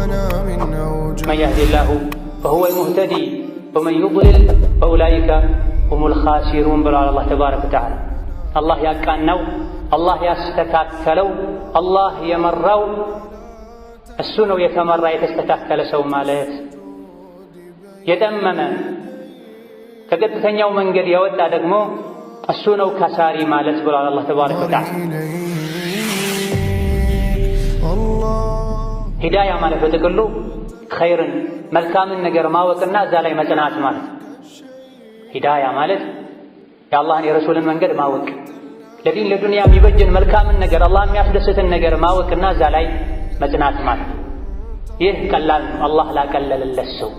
من يهدي الله فهو المهتدي ومن يضلل فأولئك هم الخاسرون ብሏል አላህ ተባረከ ወተዓላ። አላህ ያቃናው፣ አላህ ያስተካከለው፣ አላህ የመራው እሱ ነው የተመራ የተስተካከለ ሰው ማለት። የጠመመ ከቀጥተኛው መንገድ ያወጣ ደግሞ እሱ ነው ከሳሪ ማለት ብሏል አላህ ተባረከ ወተዓላ። ሂዳያ ማለት በጥቅሉ ኸይርን መልካምን ነገር ማወቅና እዛ ላይ መጽናት ማለት። ሂዳያ ማለት የአላህን የረሱልን መንገድ ማወቅ፣ ለዲን ለዱንያ የሚበጅን መልካምን ነገር አላህ የሚያስደስትን ነገር ማወቅና እዛ ላይ መጽናት ማለት። ይህ ቀላል ነው አላህ ላቀለለለት ሰው።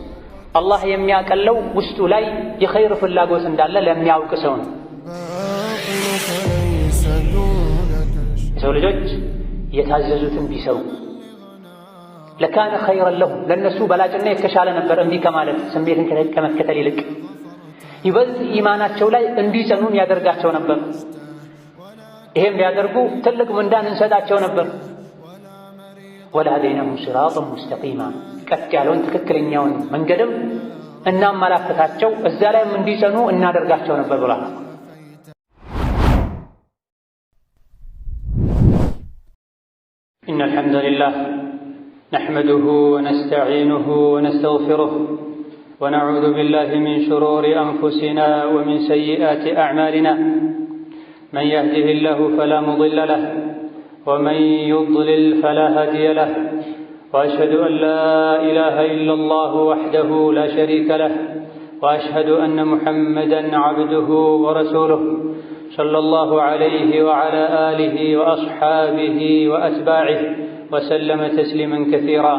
አላህ የሚያቀለው ውስጡ ላይ የኸይር ፍላጎት እንዳለ ለሚያውቅ ሰው ነው። የሰው ልጆች የታዘዙትን ቢሰሩ ለካነ ኸይረን ለሁም ለነሱ በላጭና የተሻለ ነበር እምቢ ከማለት ስሜትን ከመከተል ይልቅ ይበልጥ ኢማናቸው ላይ እንዲጸኑን ያደርጋቸው ነበር። ይሄም ቢያደርጉ ትልቅ ምንዳን እንሰጣቸው ነበር። ወለሀደይናሁም ሲራጠን ሙስተቂማ ቀጥ ያለውን ትክክለኛውን መንገድም እናመላክታቸው እዛ ላይም እንዲጸኑ እናደርጋቸው ነበር ብሏል። ኢነል ሐምደሊላህ نحمده ونستعينه ونستغفره ونعوذ بالله من شرور أنفسنا ومن سيئات أعمالنا من يهده الله فلا مضل له ومن يضلل فلا هادي له وأشهد أن لا إله إلا الله وحده لا شريك له وأشهد أن محمدًا عبده ورسوله صلى الله عليه وعلى آله وأصحابه وأتباعه وسلم تسليما كثيرا.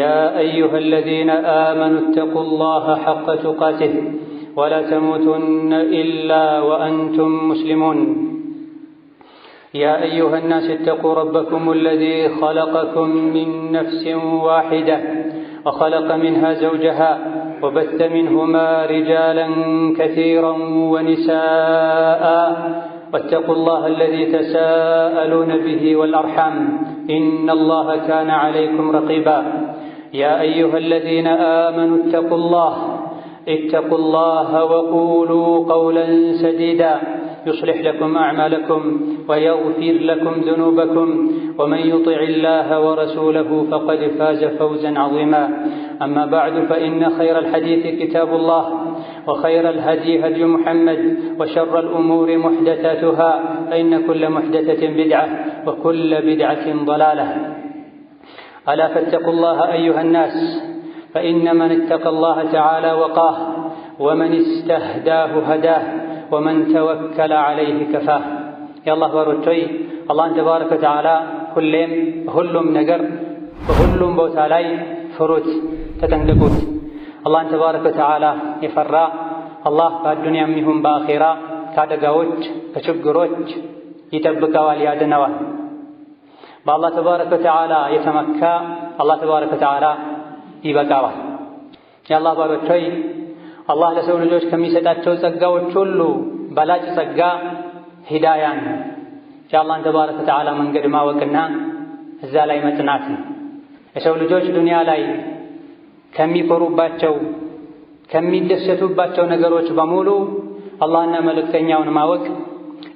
يا أيها الذين آمنوا اتقوا الله حق تقاته ولا تموتن إلا وأنتم مسلمون. يا أيها الناس اتقوا ربكم الذي خلقكم من نفس واحدة وخلق منها زوجها وبث منهما رجالا كثيرا ونساء واتقوا الله الذي تساءلون به والأرحام إن الله كان عليكم رقيبا. يا أيها الذين آمنوا اتقوا الله وقولوا قولا سديدا يصلح لكم أعمالكم ويغفر لكم ذنوبكم ومن يطع الله ورسوله فقد فاز فوزا عظيما. أما بعد فإن خير الحديث كتاب الله وخير الهدي هدي محمد وشر الأمور محدثاتها فإن كل محدثة بدعة وكل بدعة ضلالة. ألا فاتقوا الله أيها الناس فإن من اتقى الله تعالى وقاه ومن استهداه هداه ومن توكل عليه كفاه. يا الله ባሮቼ አላህን ተባረከ ወተዓላ ሁሉም ነገር በሁሉም ቦታ ላይ ፍሩት፣ ተጠንቀቁት። አላህን ተባረከ ወተዓላ የፈራ አላህ በአዱንያም ይሁን በአኼራ ከአደጋዎች ከችግሮች ይጠብቀዋል፣ ያድነዋል። በአላህ ተባረከ ወተዓላ የተመካ አላህ ተባረከ ወተዓላ ይበቃዋል። የአላህ ባሮች ሆይ አላህ ለሰው ልጆች ከሚሰጣቸው ጸጋዎች ሁሉ በላጭ ጸጋ ሂዳያን የአላህን ተባረከ ወተዓላ መንገድ ማወቅና እዛ ላይ መጽናት ነው። የሰው ልጆች ዱንያ ላይ ከሚኮሩባቸው ከሚደሰቱባቸው ነገሮች በሙሉ አላህና መልእክተኛውን ማወቅ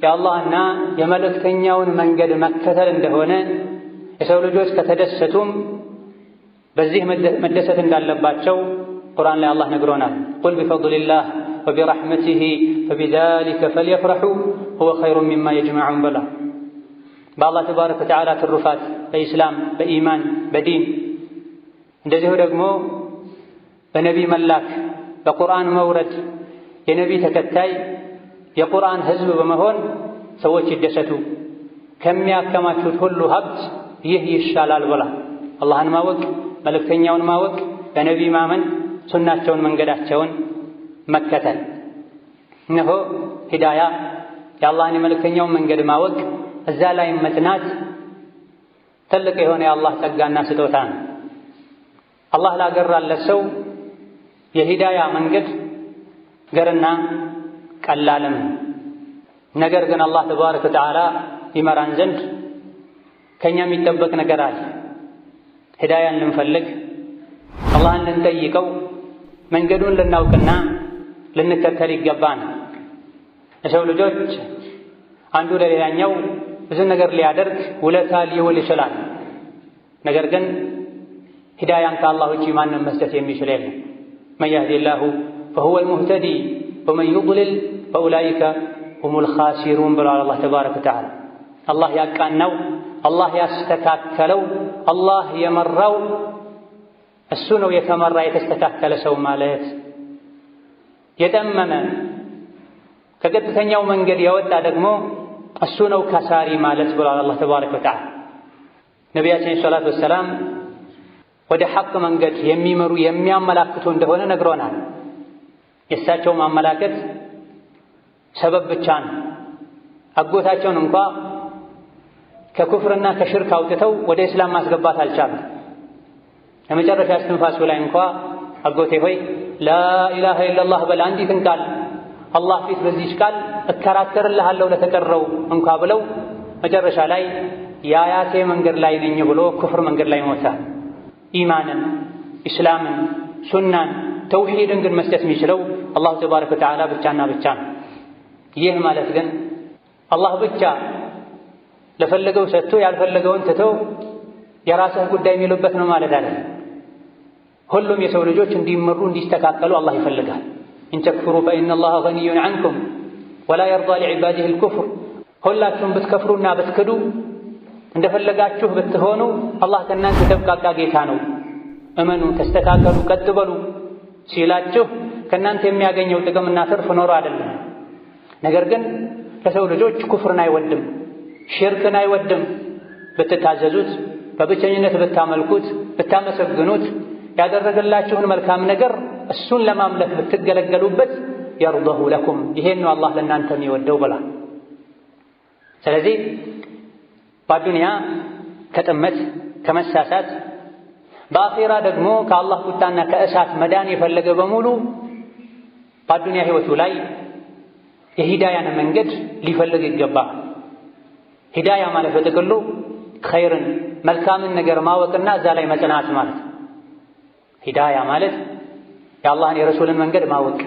የአላህና የመልእክተኛውን መንገድ መከተል እንደሆነ የሰው ልጆች ከተደሰቱም በዚህ መደሰት እንዳለባቸው ቁርአን ላይ አላህ ነግሮናል። ቁል ቢፈድሊላህ ወቢረሕመቲሂ ፈቢዛሊከ ፈልየፍረሑ ሁወ ኸይሩን ሚማ የጅመዑን በላ። በአላህ ተባረከ ወተዓላ ትሩፋት በኢስላም በኢማን በዲን እንደዚሁ ደግሞ በነቢይ መላክ በቁርአን መውረድ የነቢይ ተከታይ የቁርአን ሕዝብ በመሆን ሰዎች ይደሰቱ። ከሚያከማቹት ሁሉ ሀብት ይህ ይሻላል ብላ አላህን ማወቅ መልእክተኛውን ማወቅ በነቢይ ማመን ሱናቸውን መንገዳቸውን መከተል። እነሆ ሂዳያ የአላህን የመልእክተኛውን መንገድ ማወቅ እዛ ላይ መጽናት ትልቅ የሆነ የአላህ ጸጋና ስጦታ ነው። አላህ ላገራለት ሰው የሂዳያ መንገድ ገርና ቀላልም። ነገር ግን አላህ ተባረከ ወተዓላ ይመራን ዘንድ ከኛ የሚጠበቅ ነገር አለ። ሂዳያን ልንፈልግ አላህን ልንጠይቀው መንገዱን ልናውቅና ልንከተል ይገባን። የሰው ልጆች አንዱ ለሌላኛው ብዙ ነገር ሊያደርግ ውለታ ሊውል ይችላል። ነገር ግን ሂዳያን ከአላህ ውጪ ማንም መስጠት የሚችል የለም። መን የህዲላሁ ፈሁወል ሙህተዲ ወመን ዩድሊል ፈኡላኢከ ሁሙል ኻሲሩን ብሏል አላህ ተባረከ ወተዓላ። አላህ ያቃናው፣ አላህ ያስተካከለው፣ አላህ የመራው እሱ ነው የተመራ የተስተካከለ ሰው ማለት። የጠመመ ከቀጥተኛው መንገድ የወጣ ደግሞ እሱ ነው ከሳሪ ማለት ብሏል አላህ ተባረከ ወተዓላ። ነቢያችን ሰለላሁ ዐለይሂ ወሰለም ወደ ሐቅ መንገድ የሚመሩ የሚያመላክቱ እንደሆነ ነግሮናል። የእሳቸው ማመላከት ሰበብ ብቻ ነው። አጎታቸውን እንኳ ከኩፍርና ከሽርክ አውጥተው ወደ እስላም ማስገባት አልቻሉም። ለመጨረሻ እስትንፋሱ ላይ እንኳ አጎቴ ሆይ ላኢላሃ ኢለላህ በል አንዲትን ቃል አላህ ፊት በዚህች ቃል እከራከርልሃለሁ ለተቀረው እንኳ ብለው መጨረሻ ላይ የአያቴ መንገድ ላይ ነኝ ብሎ ኩፍር መንገድ ላይ ሞተ። ኢማንን፣ ኢስላምን፣ ሱናን፣ ተውሂድን ግን መስጠት የሚችለው አላሁ ተባረከ ወተዓላ ብቻና ብቻ ነው። ይህ ማለት ግን አላህ ብቻ ለፈለገው ሰጥቶ ያልፈለገውን ትቶ የራስህ ጉዳይ የሚሉበት ነው ማለት አይደለም። ሁሉም የሰው ልጆች እንዲመሩ እንዲስተካከሉ አላህ ይፈልጋል። ኢን ተክፍሩ ፈኢነላሃ ገኒዩን ዐንኩም ወላ የርዳ ሊዕባዲሂ አልኩፍር። ሁላችሁም ብትከፍሩና ብትክዱ እንደፈለጋችሁ ብትሆኑ አላህ ከእናንተ ተብቃቃ ጌታ ነው። እመኑ፣ ተስተካከሉ፣ ቀጥ በሉ ሲላችሁ ከእናንተ የሚያገኘው ጥቅምና ትርፍ ኖሮ አይደለም። ነገር ግን ለሰው ልጆች ኩፍርን አይወድም፣ ሽርክን አይወድም። ብትታዘዙት፣ በብቸኝነት ብታመልኩት፣ ብታመሰግኑት፣ ያደረገላችሁን መልካም ነገር እሱን ለማምለክ ብትገለገሉበት የርደሁ ለኩም፣ ይሄን ነው አላህ ለእናንተ የሚወደው ብላ። ስለዚህ በዱንያ ከጥመት ከመሳሳት በአኼራ ደግሞ ከአላህ ቁጣና ከእሳት መዳን የፈለገ በሙሉ በዱንያ ህይወቱ ላይ የሂዳያን መንገድ ሊፈልግ ይገባል። ሂዳያ ማለት በጥቅሉ ኸይርን መልካምን ነገር ማወቅና እዛ ላይ መጽናት ማለት ነው። ሂዳያ ማለት የአላህን የረሱልን መንገድ ማወቅ፣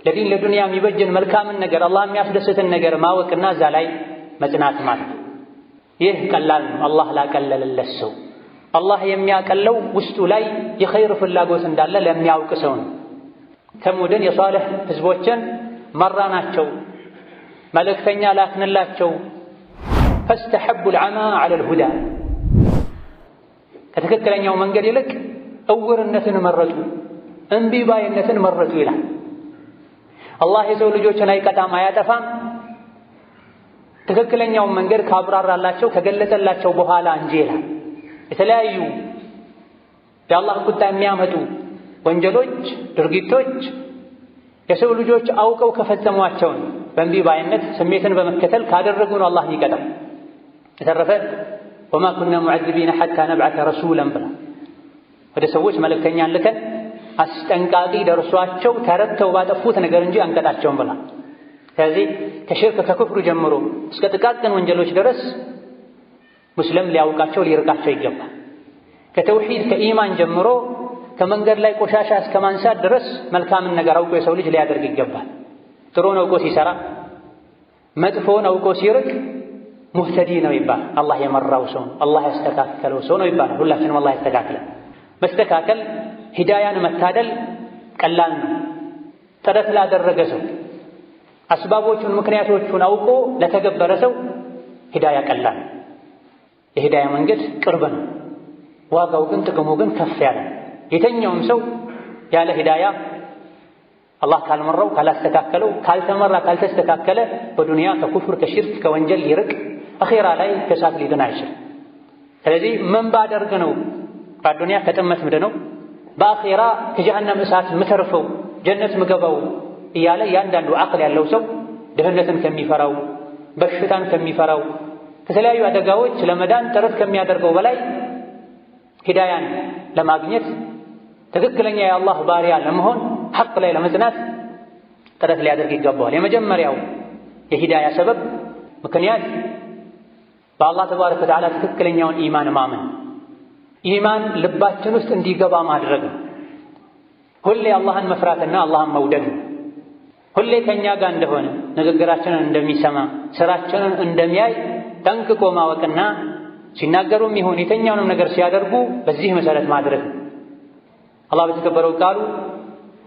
ለዲን ለዱንያ የሚበጅን መልካምን ነገር አላህ የሚያስደስትን ነገር ማወቅና እዛ ላይ መጽናት ማለት። ይህ ቀላል ነው አላህ ላቀለለለት ሰው። አላህ የሚያቀለው ውስጡ ላይ የኸይር ፍላጎት እንዳለ ለሚያውቅ ሰው ነው። ተሙድን የሷልህ ህዝቦችን መራናቸው፣ መልእክተኛ ላክንላቸው። ፈስተሐቡ ልዓማ ዐለል ሁዳ፣ ከትክክለኛው መንገድ ይልቅ እውርነትን መረጡ፣ እምቢ ባይነትን መረጡ ይላል። አላህ የሰው ልጆችን አይቀጣም አያጠፋም። ትክክለኛውን መንገድ ካብራራላቸው ከገለጸላቸው በኋላ እንጂ ይላል። የተለያዩ የአላህ ቁጣ የሚያመጡ ወንጀሎች፣ ድርጊቶች የሰው ልጆች አውቀው ከፈጸሟቸውን በእምቢ ባይነት ስሜትን በመከተል ካደረጉ ነው አላህ ይቀጣል። የተረፈ ወማ ኩና ሙዐዚቢነ ሐታ ነብዐተ ረሱላን ብላ ወደ ሰዎች መልእክተኛን ልከን አስጠንቃቂ ደርሷቸው ተረድተው ባጠፉት ነገር እንጂ አንቀጣቸውም ብላ። ስለዚህ ከሽርክ ከክፍሩ ጀምሮ እስከ ጥቃቅን ወንጀሎች ድረስ ሙስሊም ሊያውቃቸው ሊርቃቸው ይገባል። ከተውሂድ ከኢማን ጀምሮ ከመንገድ ላይ ቆሻሻ እስከ ማንሳት ድረስ መልካምን ነገር አውቆ የሰው ልጅ ሊያደርግ ይገባል። ጥሩን አውቆ ሲሰራ፣ መጥፎን አውቆ ሲርቅ ሙህተዲ ነው ይባላል። አላህ የመራው ሰው ነው፣ አላህ ያስተካከለው ሰው ነው ይባላል። ሁላችንም አላህ ያስተካክለን። መስተካከል ሂዳያን መታደል ቀላል ነው። ጥረት ላደረገ ሰው አስባቦቹን ምክንያቶቹን አውቆ ለተገበረ ሰው ሂዳያ ቀላል፣ የሂዳያ መንገድ ቅርብ ነው። ዋጋው ግን ጥቅሙ ግን ከፍ ያለ። የተኛውም ሰው ያለ ሂዳያ አላህ ካልመራው ካላስተካከለው ካልተመራ ካልተስተካከለ በዱንያ ከኩፍር ከሽርክ ከወንጀል ሊርቅ አኼራ ላይ ከእሳት ሊድን አይችልም። ስለዚህ ምን ባደርግ ነው በዱንያ ከጥመት ምድነው በአኼራ ከጀሃነም እሳት ምተርፈው ጀነት ምገባው እያለ ያንዳንዱ አቅል ያለው ሰው ድህነትን ከሚፈራው በሽታን ከሚፈራው ከተለያዩ አደጋዎች ለመዳን ጥረት ከሚያደርገው በላይ ሂዳያን ለማግኘት ትክክለኛ የአላህ ባሪያ ለመሆን ሐቅ ላይ ለመጽናት ጥረት ሊያደርግ ይገባዋል። የመጀመሪያው የሂዳያ ሰበብ ምክንያት በአላህ ተባረከ ወተዓላ ትክክለኛውን ኢማን ማመን፣ ኢማን ልባችን ውስጥ እንዲገባ ማድረግ ነው። ሁሌ አላህን መፍራትና አላህን መውደድ ነው። ሁሌ ከእኛ ጋር እንደሆነ ንግግራችንን እንደሚሰማ ስራችንን እንደሚያይ ጠንቅቆ ማወቅና ሲናገሩም ይሁን የተኛውንም ነገር ሲያደርጉ በዚህ መሰረት ማድረግ ነው። አላህ በተከበረው ቃሉ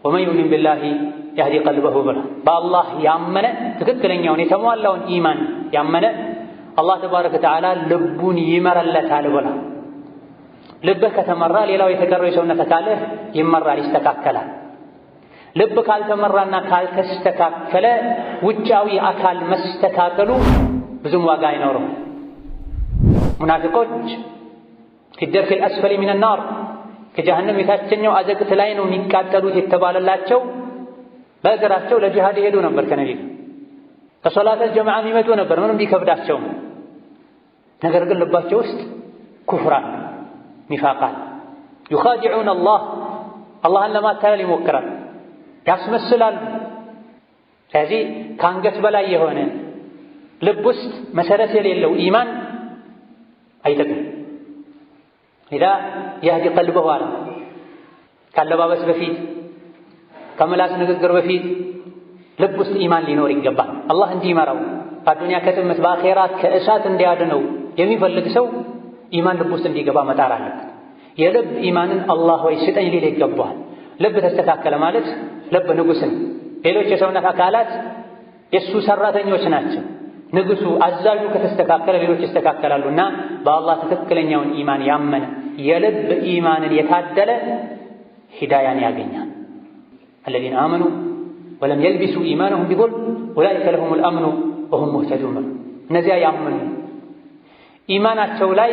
ወመን ዩእሚን ቢላሂ የህዲ ቀልበሁ ብላ በአላህ ያመነ ትክክለኛውን የተሟላውን ኢማን ያመነ አላህ ተባረከ ወተዓላ ልቡን ይመራለታል ብላ። ልብህ ከተመራ ሌላው የተቀረው የሰውነት አካልህ ይመራል፣ ይስተካከላል። ልብ ካልተመራና ካልተስተካከለ ውጫዊ አካል መስተካከሉ ብዙም ዋጋ አይኖርም። ሙናፊቆች ፊ ደርኪል አስፈሊ ሚነ ናር ከጀሃነም የታችኛው አዘቅት ላይ ነው የሚቃጠሉት የተባለላቸው በእግራቸው ለጂሃድ ይሄዱ ነበር። ከነቢዩ ከሶላተል ጀማዓ የሚመጡ ነበር ምንም ቢከብዳቸውም። ነገር ግን ልባቸው ውስጥ ኩፍራን ኒፋቃን ዩኻዲዑን አላህን ለማታለል ይሞክራል፣ ያስመስላሉ። ስለዚህ ከአንገት በላይ የሆነ ልብ ውስጥ መሰረት የሌለው ኢማን አይጠቅም። ኢዛ የህዲ ቀልበሁ አለ ካለባበስ በፊት ከምላስ ንግግር በፊት ልብ ውስጥ ኢማን ሊኖር ይገባል። አላህ እንዲመራው በዱንያ ከጥመት በአኼራ ከእሳት እንዲያድነው የሚፈልግ ሰው ኢማን ልብ ውስጥ እንዲገባ መጣር አለበት። የልብ ኢማንን አላህ ወይ ስጠኝ ሊል ይገባዋል። ልብ ተስተካከለ ማለት ልብ ንጉሥ ነው። ሌሎች የሰውነት አካላት የእሱ ሰራተኞች ናቸው። ንጉሱ አዛዡ ከተስተካከለ ሌሎች ይስተካከላሉና በአላህ ትክክለኛውን ኢማን ያመነ የልብ ኢማንን የታደለ ሂዳያን ያገኛል። አለዚነ አመኑ ወለም የልቢሱ ኢማነሁም ቢዙልም ኡላኢከ ለሁሙል አምኑ ወሁም ሙህተዱን። እነዚያ ያመኑ ኢማናቸው ላይ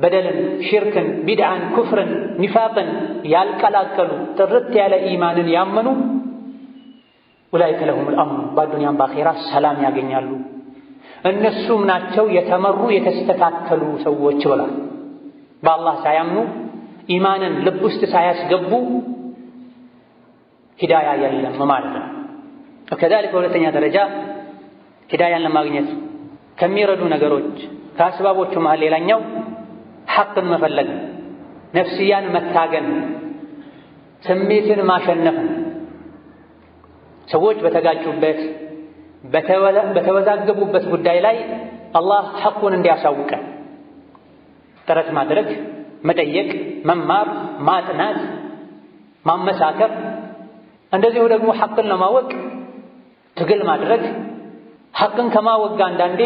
በደልን፣ ሽርክን፣ ቢድዓን፣ ኩፍርን፣ ኒፋቅን ያልቀላቀሉ ጥርት ያለ ኢማንን ያመኑ ኡላኢከ ለሁሙል አምኑ በዱንያም በአኼራ ሰላም ያገኛሉ። እነሱም ናቸው የተመሩ የተስተካከሉ ሰዎች ብሏል። በአላህ ሳያምኑ ኢማንን ልብ ውስጥ ሳያስገቡ ሂዳያ የለም ማለት ነው። ከዛሊክ በሁለተኛ ደረጃ ሂዳያን ለማግኘት ከሚረዱ ነገሮች ከአስባቦቹ መሃል ሌላኛው ሐቅን መፈለግ፣ ነፍስያን መታገን፣ ስሜትን ማሸነፍ። ሰዎች በተጋጩበት በተወዛገቡበት ጉዳይ ላይ አላህ ሐቁን እንዲያሳውቀን ጥረት ማድረግ፣ መጠየቅ፣ መማር፣ ማጥናት፣ ማመሳከር፣ እንደዚሁ ደግሞ ሐቅን ለማወቅ ትግል ማድረግ። ሐቅን ከማወቅ ጋር አንዳንዴ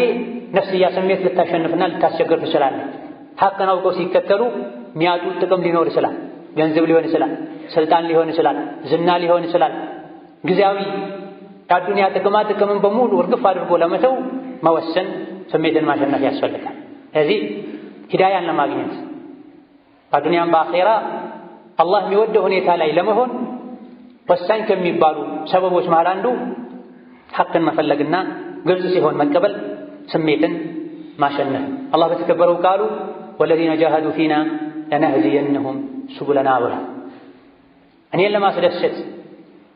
ነፍስያ ስሜት ልታሸንፍና ልታስቸግር ትችላለች። ሐቅን አውቀው ሲከተሉ የሚያጡት ጥቅም ሊኖር ይችላል። ገንዘብ ሊሆን ይችላል፣ ስልጣን ሊሆን ይችላል፣ ዝና ሊሆን ይችላል። ጊዜያዊ የአዱንያ ጥቅምን በሙሉ እርግፍ አድርጎ ለመተው መወሰን፣ ስሜትን ማሸነፍ ያስፈልጋል። ስለዚህ ሂዳያን ለማግኘት በዱንያም በአኼራ አላህ የሚወደው ሁኔታ ላይ ለመሆን ወሳኝ ከሚባሉ ሰበቦች መሃል አንዱ ሐቅን መፈለግና ግልጽ ሲሆን መቀበል፣ ስሜትን ማሸነፍ። አላህ በተከበረው ቃሉ ወለዚነ ጃሃዱ ፊና ለነህዲየነሁም ሱቡለና ብላ እኔን ለማስደሰት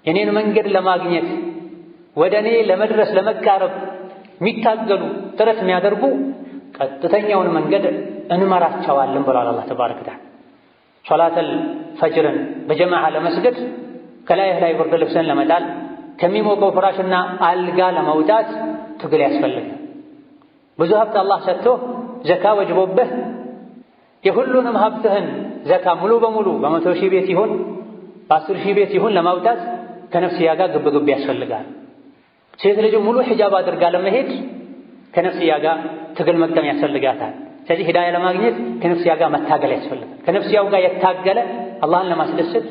የኔን መንገድ ለማግኘት ወደ እኔ ለመድረስ ለመቃረብ የሚታገሉ ጥረት የሚያደርጉ ቀጥተኛውን መንገድ እንመራቸዋለን ብሏል አላህ ተባረከ ወተዓላ። ሶላተል ፈጅርን በጀማዓ ለመስገድ ከላይህ ላይ ብርድ ልብስን ለመጣል ከሚሞቀው ፍራሽና አልጋ ለመውጣት ትግል ያስፈልጋል። ብዙ ሀብት አላህ ሰጥቶ ዘካ ወጅቦብህ የሁሉንም ሀብትህን ዘካ ሙሉ በሙሉ በ100 ሺህ ቤት ይሁን በ10 ሺህ ቤት ይሁን ለማውጣት ከነፍስያ ጋር ግብግብ ያስፈልጋል። ሴት ልጅ ሙሉ ሒጃብ አድርጋ ለመሄድ ከነፍስያ ጋር ትግል መቅደም ያስፈልጋታል። ስለዚህ ሂዳያ ለማግኘት ከነፍስያ ጋር መታገል ያስፈልጋል። ከነፍስያው ጋር የታገለ አላህን ለማስደሰት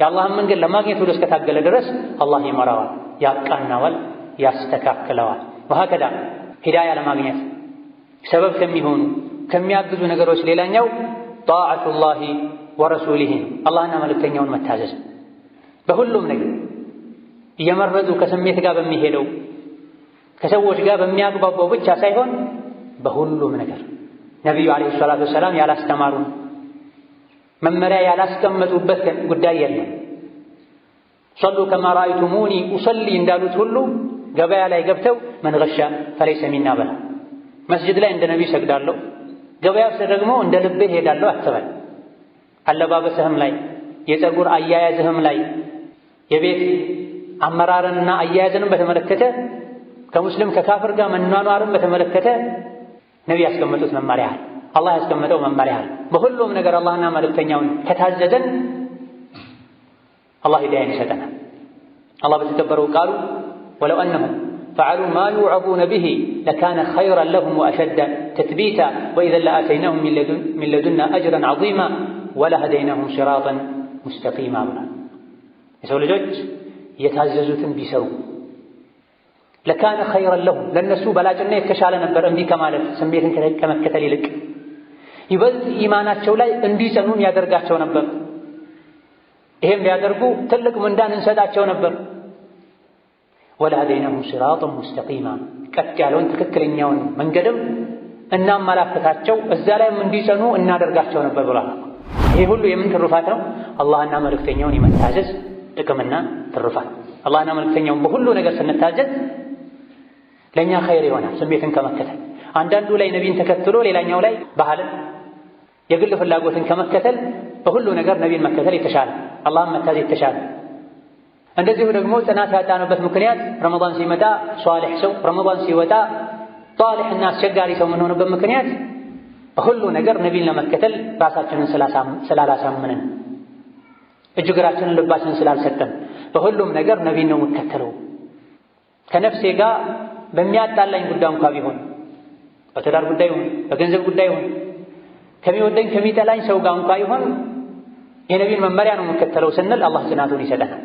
የአላህን መንገድ ለማግኘት ወደ እስከታገለ ድረስ አላህ ይመራዋል፣ ያቃናዋል፣ ያስተካክለዋል። ወሀከዛ ሂዳያ ለማግኘት ሰበብ ከሚሆኑ ከሚያግዙ ነገሮች ሌላኛው ጣዓቱላሂ ወረሱሊሂ አላህና መልእክተኛውን መታዘዝ። በሁሉም ነገር እየመረጡ ከስሜት ጋር በሚሄደው ከሰዎች ጋር በሚያግባባው ብቻ ሳይሆን በሁሉም ነገር ነቢዩ ዓለይሂ ሰላቱ ወሰላም ያላስተማሩን መመሪያ ያላስቀመጡበት ጉዳይ የለም። ሰሉ ከማ ረአይቱሙኒ ኡሰሊ እንዳሉት ሁሉ ገበያ ላይ ገብተው መን ገሻ ፈለይሰ ሚና በላ። መስጅድ ላይ እንደ ነቢይ ሰግዳለሁ፣ ገበያ ውስጥ ደግሞ እንደ ልቤ ሄዳለሁ አትበል። አለባበስህም ላይ፣ የፀጉር አያያዝህም ላይ፣ የቤት አመራርንና አያያዝንም በተመለከተ ከሙስሊም ከካፍር ጋር መኗኗርን በተመለከተ ነቢ ያስቀመጡት መመሪያ አለ። አላህ ያስቀመጠው መመሪያ አለ። በሁሉም ነገር አላህና መልእክተኛውን ከታዘዘን አላህ ሂዳያን ይሰጠናል። አላህ በተከበረው ቃሉ ወለው አነሁም ፈዐሉ ማ ዩዕዙነ ቢሂ ለካነ ኸይረን ለሁም ወአሸደ ተትቢታ ወኢዘን ለአተይናሁም ሚን ለዱና አጅረን ዐዚማ ወለሀደይናሁም ሲራጠን ሙስተቂማ ብሏል። የሰው ልጆች የታዘዙትን ቢሰሩ ለካነ ኸይረን ለሁም ለእነሱ በላጭና የተሻለ ነበር እምቢ ከማለት ስሜትን ከመከተል ይልቅ ይበልጥ ኢማናቸው ላይ እንዲጸኑም ያደርጋቸው ነበር። ይሄም ቢያደርጉ ትልቅ ምንዳን እንሰጣቸው ነበር። ወለሀደይናሁም ሲራጠን ሙስተቂማ ቀጥ ያለውን ትክክለኛውን መንገድም እናመላክታቸው እዛ ላይም እንዲጸኑ እናደርጋቸው ነበር ብሏል። ይሄ ሁሉ የምን ትሩፋት ነው? አላህና መልእክተኛውን የመታዘዝ ጥቅምና ትሩፋት። አላህና መልእክተኛውን በሁሉ ነገር ስንታዘዝ ለእኛ ኸይር ይሆናል ስሜትን ከመከተል። አንዳንዱ ላይ ነቢን ተከትሎ ሌላኛው ላይ ባህልን የግል ፍላጎትን ከመከተል በሁሉ ነገር ነቢን መከተል የተሻለ፣ አላህን መታዘዝ የተሻለ። እንደዚሁ ደግሞ ጽናት ያጣንበት ምክንያት ረመዳን ሲመጣ ሷሊሕ ሰው፣ ረመዳን ሲወጣ ጧሊሕና አስቸጋሪ ሰው የምንሆንበት ምክንያት በሁሉ ነገር ነቢን ለመከተል ራሳችንን ስላላሳመንን፣ እጅ እግራችንን ልባችንን ስላልሰጠን በሁሉም ነገር ነቢን ነው የምከተለው። ከነፍሴ ጋር በሚያጣላኝ ጉዳይ እንኳ ቢሆን በትዳር ጉዳይ ይሁን በገንዘብ ጉዳይ ይሁን ከሚወደኝ ከሚጠላኝ ሰው ጋር እንኳ ይሁን የነቢን መመሪያ ነው የምከተለው ስንል አላህ ጽናቱን ይሰጠናል፣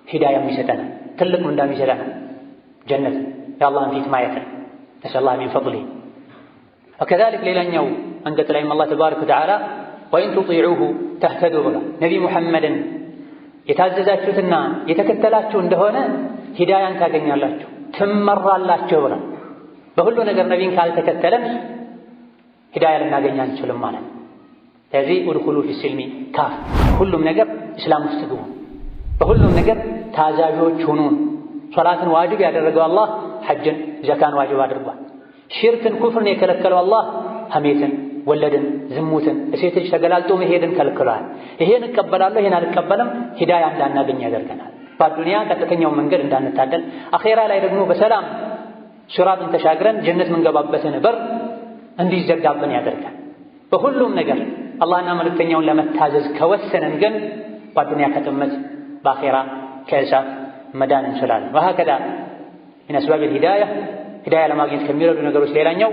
ሂዳያም ይሰጠናል፣ ትልቅ ምንዳም ይሰጠናል፣ ጀነት የአላህን ፊት ማየትን ነስአሉላህ ሚን ፈድሊህ። ወከዛሊክ ሌላኛው አንቀጽ ላይም አላህ ተባረከ ወተዓላ ወኢን ቱጢዑሁ ተህተዱ ብሏል። ነቢ ሙሐመድን የታዘዛችሁትና የተከተላችሁ እንደሆነ ሂዳያን ታገኛላችሁ፣ ትመራላችሁ ብሏል። በሁሉ ነገር ነቢን ካልተከተለን ሂዳያ ልናገኝ አንችልም ማለት ነው። ስለዚህ ኡድኹሉ ፊሲልሚ ካፍ፣ ሁሉም ነገር እስላም ውስጥ ግቡ፣ በሁሉም ነገር ታዛዦች ሁኑን። ሶላትን ዋጅብ ያደረገው አላህ ሐጅን ዘካን ዋጅብ አድርጓል። ሽርክን ኩፍርን የከለከለው አላህ ሐሜትን፣ ወለድን፣ ዝሙትን፣ እሴት ልጅ ተገላልጦ መሄድን ከልክሏል። ይሄን እቀበላለሁ ይሄን አልቀበልም ሂዳያ እንዳናገኝ ያደርገናል። በዱንያ ቀጥተኛውን መንገድ እንዳንታደል፣ አኼራ ላይ ደግሞ በሰላም ሲራጥን ተሻግረን ጀነት ምንገባበትን በር እንዲዘጋብን ያደርጋል። በሁሉም ነገር አላህና መልእክተኛውን ለመታዘዝ ከወሰነን ግን በዱንያ ከጥመት በአኼራ ከእሳት መዳን እንችላለን። ወሀከዛ ሚን አስባቢል ሂዳያ ለማግኘት ከሚረዱ ነገሮች ሌላኛው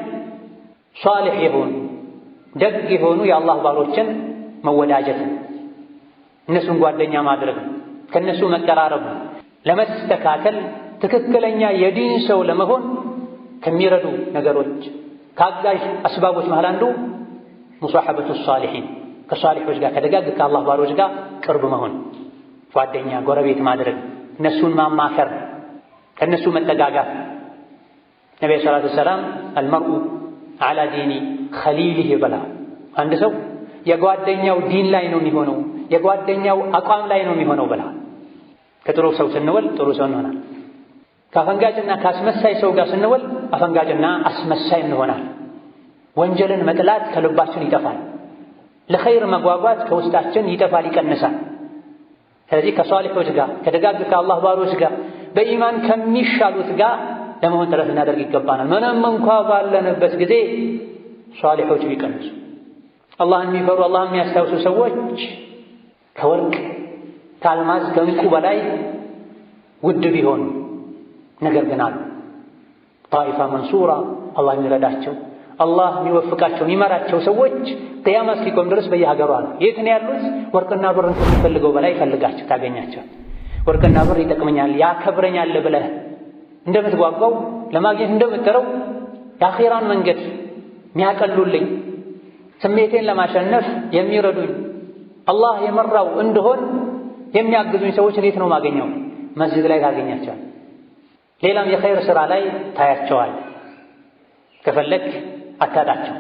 ሷሊሕ የሆኑ ደግ የሆኑ የአላህ ባሮችን መወዳጀት፣ እነሱን ጓደኛ ማድረግ፣ ከእነሱ መቀራረብ፣ ለመስተካከል ትክክለኛ የዲን ሰው ለመሆን ከሚረዱ ነገሮች ከአጋዥ አስባቦች መሃል አንዱ ሙሳሐበቱ ሷሊሒን፣ ከሷሊሖች ጋር ከደጋግ ከአላህ ባሮች ጋር ቅርብ መሆን፣ ጓደኛ ጎረቤት ማድረግ፣ እነሱን ማማከር፣ ከእነሱ መጠጋጋት። ነቢ ሰላቱ ወሰላም አልመርኡ ዐላ ዲኒ ኸሊሊህ ብላ፣ አንድ ሰው የጓደኛው ዲን ላይ ነው የሚሆነው፣ የጓደኛው አቋም ላይ ነው የሚሆነው ብላ። ከጥሩ ሰው ስንወል ጥሩ ሰው እንሆናል። ከአፈንጋጭና ከአስመሳይ ሰው ጋር ስንወል አፈንጋጭና አስመሳይ እንሆናል። ወንጀልን መጥላት ከልባችን ይጠፋል። ለኸይር መጓጓት ከውስጣችን ይጠፋል፣ ይቀንሳል። ስለዚህ ከሷሊሖች ጋር ከደጋግ ከአላህ ባሮች ጋር በኢማን ከሚሻሉት ጋር ለመሆን ጥረት እናደርግ ይገባናል። ምንም እንኳ ባለንበት ጊዜ ሷሊሖች ቢቀንሱ፣ አላህን የሚፈሩ አላህን የሚያስታውሱ ሰዎች ከወርቅ ከአልማዝ ከዕንቁ በላይ ውድ ቢሆኑ ነገር ግን አሉ ጣኢፋ መንሱራ፣ አላህ የሚረዳቸው አላህ የሚወፍቃቸው የሚመራቸው ሰዎች ቅያማ እስኪቆም ድረስ በየሀገሩ አሉ። የት ነው ያሉት? ወርቅና ብርን ከሚፈልገው በላይ ፈልጋቸው ታገኛቸው። ወርቅና ብር ይጠቅመኛል ያከብረኛል ብለህ እንደምትጓጓው ለማግኘት እንደምትጠረው የአኼራን መንገድ የሚያቀሉልኝ ስሜቴን ለማሸነፍ የሚረዱኝ አላህ የመራው እንደሆን የሚያግዙኝ ሰዎች እንዴት ነው ማገኘው? መስጂድ ላይ ታገኛቸዋል። ሌላም የኸይር ሥራ ላይ ታያቸዋል። ከፈለግ አታጣቸው።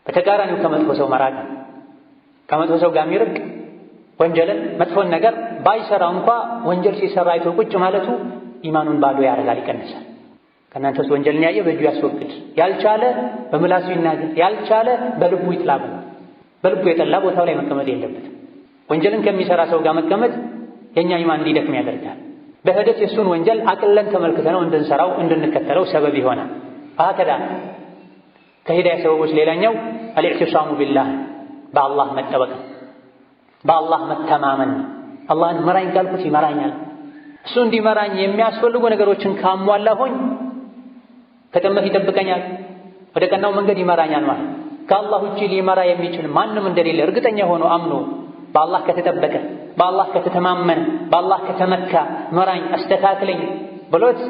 በተቃራኒው ከመጥፎ ሰው መራቅ፣ ከመጥፎ ሰው ጋር የሚርቅ ወንጀልን መጥፎን ነገር ባይሰራ እንኳ ወንጀል ሲሰራ አይቶ ቁጭ ማለቱ ኢማኑን ባዶ ያደርጋል፣ ይቀንሳል። ከእናንተ ውስጥ ወንጀልን ያየ በእጁ ያስወግድ፣ ያልቻለ በምላሱ ይናገር፣ ያልቻለ በልቡ ይጥላብ። በልቡ የጠላ ቦታው ላይ መቀመጥ የለበትም። ወንጀልን ከሚሰራ ሰው ጋር መቀመጥ የኛ ኢማን እንዲደክም ያደርጋል። በሂደት የሱን ወንጀል አቅለን ተመልክተነው እንድንሰራው እንድንከተለው ሰበብ ይሆናል። አከዳ ከሂዳያ ሰበቦች ሌላኛው አልኢዕቲሳሙ ቢላህ በአላህ መጠበቅ፣ በአላህ መተማመን። አላህን ምራኝ ካልኩት ይመራኛል። እሱ እንዲመራኝ የሚያስፈልጉ ነገሮችን ካሟላሁኝ ከጥመት ይጠብቀኛል፣ ወደ ቀናው መንገድ ይመራኛል ማለት። ከአላህ ውጪ ሊመራ የሚችል ማንም እንደሌለ እርግጠኛ ሆኖ አምኖ በአላህ ከተጠበቀ፣ በአላህ ከተተማመነ፣ በአላህ ከተመካ ምራኝ አስተካክለኝ ብሎት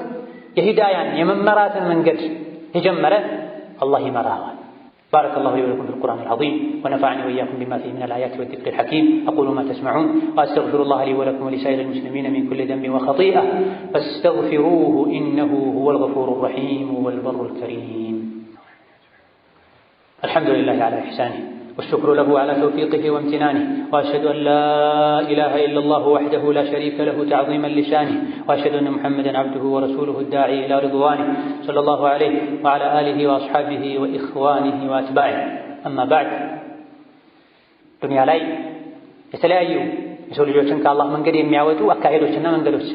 የሂዳያን የመመራትን መንገድ የጀመረ አላህ ይመራዋል። بارك الله لي ولكم في القرآن العظيم ونفعني وإياكم بما فيه من الآيات والذكر الحكيم. أقول ما تسمعون وأستغفر الله لي ولكم ولسائر المسلمين من كل ذنب وخطيئة فاستغفروه إنه هو الغفور الرحيم والبر الكريم. الحمد لله على إحسانه والشكر له على توفيقه وامتنانه، وأشهد أن لا إله إلا الله وحده لا شريك له تعظيما لشانه، وأشهد أن محمدا عبده ورسوله الداعي إلى رضوانه صلى الله عليه وعلى آله وأصحابه وإخوانه وأتباعه. أما بعد، دنيا لاي የተለያዩ የሰው ልጆችን ከአላህ መንገድ የሚያወጡ አካሄዶችና መንገዶች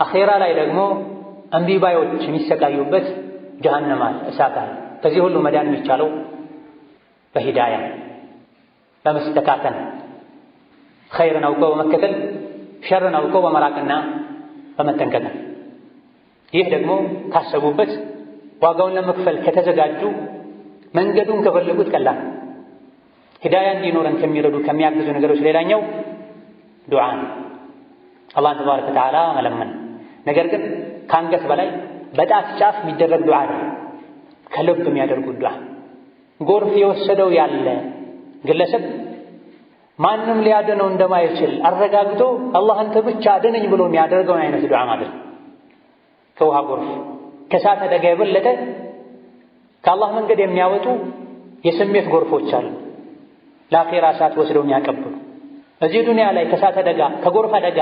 አኺራ ላይ ደግሞ አንቢባዮች የሚሰቃዩበት ጀሃነም አለ፣ እሳት አለ። ከዚህ ሁሉ መዳን የሚቻለው በሂዳያ በመስተካከል ኸይርን አውቀው በመከተል ሸርን አውቀው በመራቅና በመጠንቀቅ። ይህ ደግሞ ካሰቡበት ዋጋውን ለመክፈል ከተዘጋጁ መንገዱን ከፈለጉት ቀላል። ሂዳያ እንዲኖረን ከሚረዱ ከሚያግዙ ነገሮች ሌላኛው ዱዓ ነው። አላህን ተባረከ ወተዓላ መለመን። ነገር ግን ከአንገት በላይ በጣት ጫፍ የሚደረግ ዱዓ ነው፣ ከልብ የሚያደርጉት ዱዓ። ጎርፍ የወሰደው ያለ ግለሰብ ማንም ሊያድነው እንደማይችል አረጋግጦ አላህ አንተ ብቻ አድነኝ ብሎ የሚያደርገውን አይነት ዱዓ ማድረግ። ከውሃ ጎርፍ ከእሳት አደጋ የበለጠ ከአላህ መንገድ የሚያወጡ የስሜት ጎርፎች አሉ፣ ለአኺራ እሳት ወስደው የሚያቀብሉ። እዚህ ዱንያ ላይ ከእሳት አደጋ ከጎርፍ አደጋ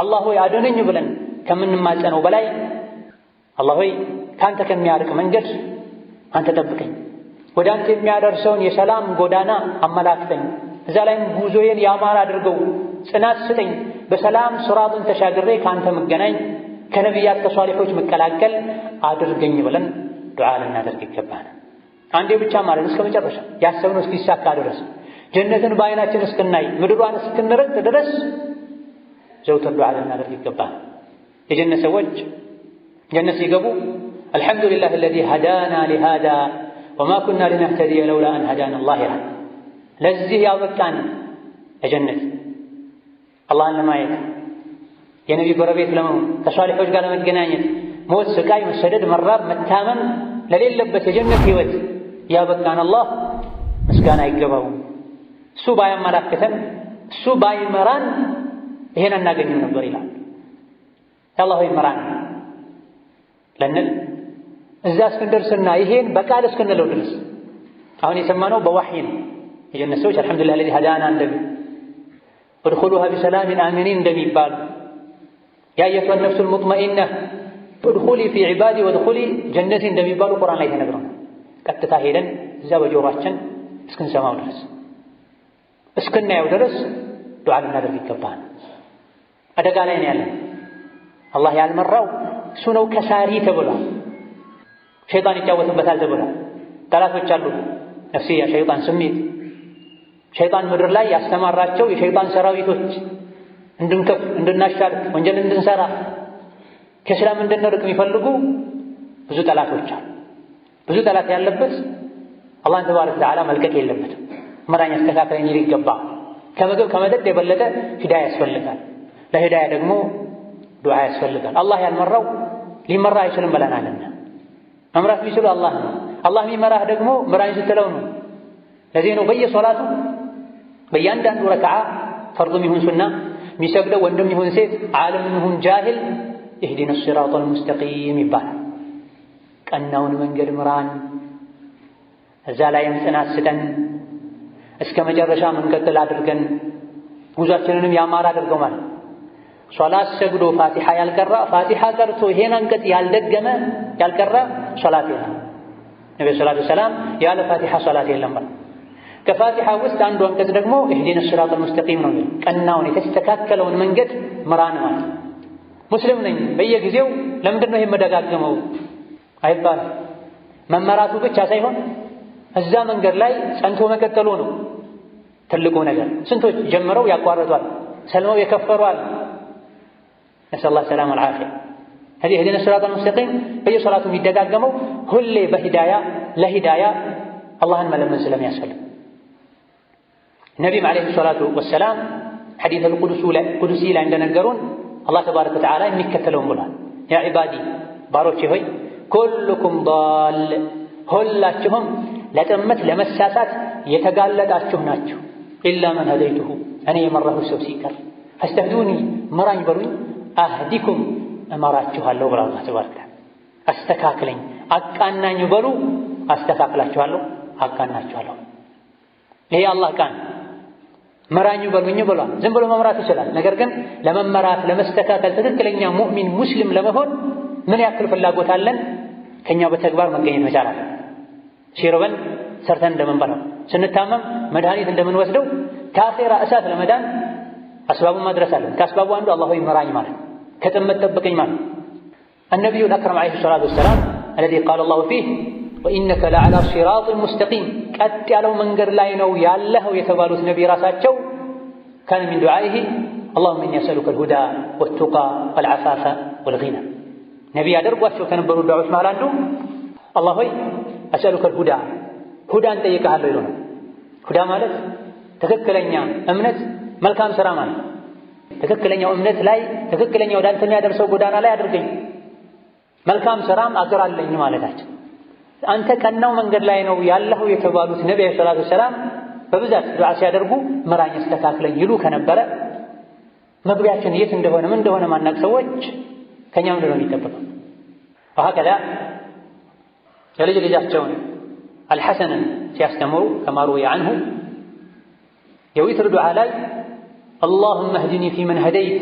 አላህ ሆይ አድነኝ ብለን ከምንማጸነው በላይ አላህ ሆይ ከአንተ ከሚያርቅ መንገድ አንተ ጠብቀኝ፣ ወደ አንተ የሚያደርሰውን የሰላም ጎዳና አመላክተኝ፣ እዛ ላይም ጉዞዬን ያማረ አድርገው ጽናት ስጠኝ፣ በሰላም ስራቱን ተሻግሬ ከአንተ መገናኝ፣ ከነቢያት ከሷሊሖች መቀላቀል አድርገኝ ብለን ዱዓ ልናደርግ ይገባል። አንዴ ብቻ ማለት እስከ መጨረሻ ያሰብነው እስኪሳካ ድረስ ጀነትን በዓይናችን እስክናይ ምድሯን እስክንረግጥ ድረስ ዘውትር ዱዓ ልናደርግ ይገባል። የጀነት ሰዎች ጀነት ሲገቡ አልሐምዱሊላህ አለዚ ሀዳና ሊሃዛ ወማ ኩና ሊነህተዲየ ለውላ አን ሀዳና አላህ ይላል። ለዚህ ያበቃን ለጀነት አላህን ለማየት የነቢ ጎረቤት ለመሆን ከሷሊሖች ጋር ለመገናኘት ሞት፣ ስቃይ፣ መሰደድ፣ መራብ፣ መታመም ለሌለበት የጀነት ህይወት ያበቃን አላህ ምስጋና አይገባውም። እሱ ባያመላክተን እሱ ባይመራን ይሄን አናገኝም ነበር ይላል። አላህ ይመራን ለነል እዛ እስክንደርስና ይሄን በቃል እስክንለው ድረስ አሁን የሰማነው በዋህይ ነው። የጀነት ሰዎች አልሐምዱሊላህ الذي هدانا እንደሚ ادخلوها بسلام آمنين እንደሚባሉ ያ አየቱሃ النفس المطمئنة ادخلي في عبادي وادخلي جنتي እንደሚባሉ ቁርአን ላይ ተነግሮናል። ቀጥታ ሄደን እዛ በጆሮአችን እስክንሰማው ድረስ እስክናየው ድረስ ዱዓ ልናደርግ ይገባል። አደጋ ላይ ነው ያለን። አላህ ያልመራው እሱ ነው ከሳሪ ተብሏል። ሸይጣን ይጫወትበታል ተብሏል። ጠላቶች አሉ፣ ነፍስያ፣ ሸይጣን፣ ስሜት። ሸይጣን ምድር ላይ ያስተማራቸው የሸይጣን ሰራዊቶች እንድንከፍ፣ እንድናሻርክ፣ ወንጀል እንድንሰራ፣ ከእስላም እንድንርቅ የሚፈልጉ ብዙ ጠላቶች አሉ። ብዙ ጠላት ያለበት አላህን ተባረከ ወተዓላ መልቀቅ የለበትም። ምራኝ አስተካክለኝ ይል ይገባል። ከምግብ ከመጠጥ የበለጠ ሂዳያ ያስፈልጋል። ለሂዳያ ደግሞ ዱዓ ያስፈልጋል። አላህ ያልመራው ሊመራ አይችልም ብለናልና መምራት የሚችለው አላህ ነው። አላህ የሚመራህ ደግሞ ምራኝ ስትለው ነው። ለዚህ ነው በየሶላቱ በእያንዳንዱ ረክዓ ፈርዱም ይሁን ሱና የሚሰግደው ወንድም ይሁን ሴት ዓለም ይሁን ጃሂል ኢህዲነ ሲራጠል ሙስተቂም ይባላል። ቀናውን መንገድ ምራን፣ እዛ ላይም ጽናት ስጠን፣ እስከ መጨረሻ መንቀጥል አድርገን ጉዟችንንም ያማረ አድርገው ማለት ሶላት ሰግዶ ፋቲሓ ያልቀራ ፋቲሓ ቀርቶ ይሄን አንቀጽ ያልደገመ ያልቀራ ሶላት የለም። ነብዩ ሰለላሁ ዐለይሂ ወሰለም ያለ ፋቲሓ ሶላት የለም ማለት ከፋቲሓ ውስጥ አንዱ አንቀጽ ደግሞ ኢህዲነ ሲራጠል ሙስተቂም ነው የሚለው ቀናውን የተስተካከለውን መንገድ ምራን ማለት። ሙስሊም ነኝ በየጊዜው ለምንድን ነው የምደጋገመው አይባልም። መመራቱ ብቻ ሳይሆን እዛ መንገድ ላይ ጸንቶ መቀጠሉ ነው ትልቁ ነገር። ስንቶች ጀምረው ያቋርጧል፣ ሰልመው የከፈሯል። ነስአሉላህ ሰላም ወልዓፊያ። هذه اهدنا الصراط المستقيم በየሶላቱ የሚደጋገመው ሁሌ በሂዳያ ለሂዳያ አላህን መለመን ስለሚያስፈልግ ነቢይም ዓለይሂ ሰላቱ ወሰላም ሐዲሰል ቁዱሲ ላይ እንደነገሩን አላህ ተባረከ ወተዓላ የሚከተለውን ብሏል። ያ ዒባዲ ባሮቼ ሆይ ኩልኩም ዳል ሁላችሁም ለጥመት ለመሳሳት የተጋለጣችሁ ናችሁ። ኢላ መን ሀደይቱሁ እኔ የመራሁ ሰው ሲቀር ፈስተህዱኒ ምራኝ በሉኝ አህዲኩም እመራችኋለሁ ብሏል አላህ ተባረከ ወተዓላ። አስተካክለኝ አቃናኝ በሉ አስተካክላችኋለሁ አቃናችኋለሁ። ይሄ አላህ ቃል መራኝ በሉኝ ብሏል። ዝም ብሎ መምራት ይችላል። ነገር ግን ለመመራት ለመስተካከል ትክክለኛ ሙእሚን ሙስሊም ለመሆን ምን ያክል ፍላጎት አለን? ከኛ በተግባር መገኘት መቻል አለ። ሲርበን ሰርተን እንደምንበላው፣ ስንታመም መድኃኒት እንደምንወስደው ከአኼራ እሳት ለመዳን አስባቡን ማድረስ አለን። ከአስባቡ አንዱ አላህ ሆይ ምራኝ ማለት ከጥመት ጠብቀኝ ማለት። النبي الأكرم عليه الصلاة والسلام الذي قال الله فيه وإنك لعلى صراط مستقيم ቀጥ ያለው መንገድ ላይ ነው ያለኸው የተባሉት ነቢይ ራሳቸው كان من دعائه اللهم إني أسألك الهدى والتقى والعفاف والغنى ነቢይ ያደርጓቸው ከነበሩ ዱዓዎች መሃል አንዱ አላህ ሆይ أسألك الهدى ሁዳን ጠይቀሃለሁ ይሉ ነው። ሁዳ ማለት ትክክለኛ እምነት መልካም ሥራ ማለት ትክክለኛው እምነት ላይ ትክክለኛው ወደ አንተ የሚያደርሰው ጎዳና ላይ አድርገኝ፣ መልካም ሥራም አገራለኝ ማለታቸው። አንተ ቀናው መንገድ ላይ ነው ያለኸው የተባሉት ነብዩ ሰለላሁ ዐለይሂ ወሰለም በብዛት ዱዓ ሲያደርጉ ምራኝ አስተካክለኝ ይሉ ከነበረ መግቢያችን የት እንደሆነ ምን እንደሆነ ማናቅ ሰዎች ከኛ ምንድን ነው የሚጠበቀው? ወሀከዛ የልጅ ልጃቸውን አልሐሰንን ሲያስተምሩ ከማሩ አንሁ የዊትር ዱዓ ላይ اللهم اهدني فيمن هديت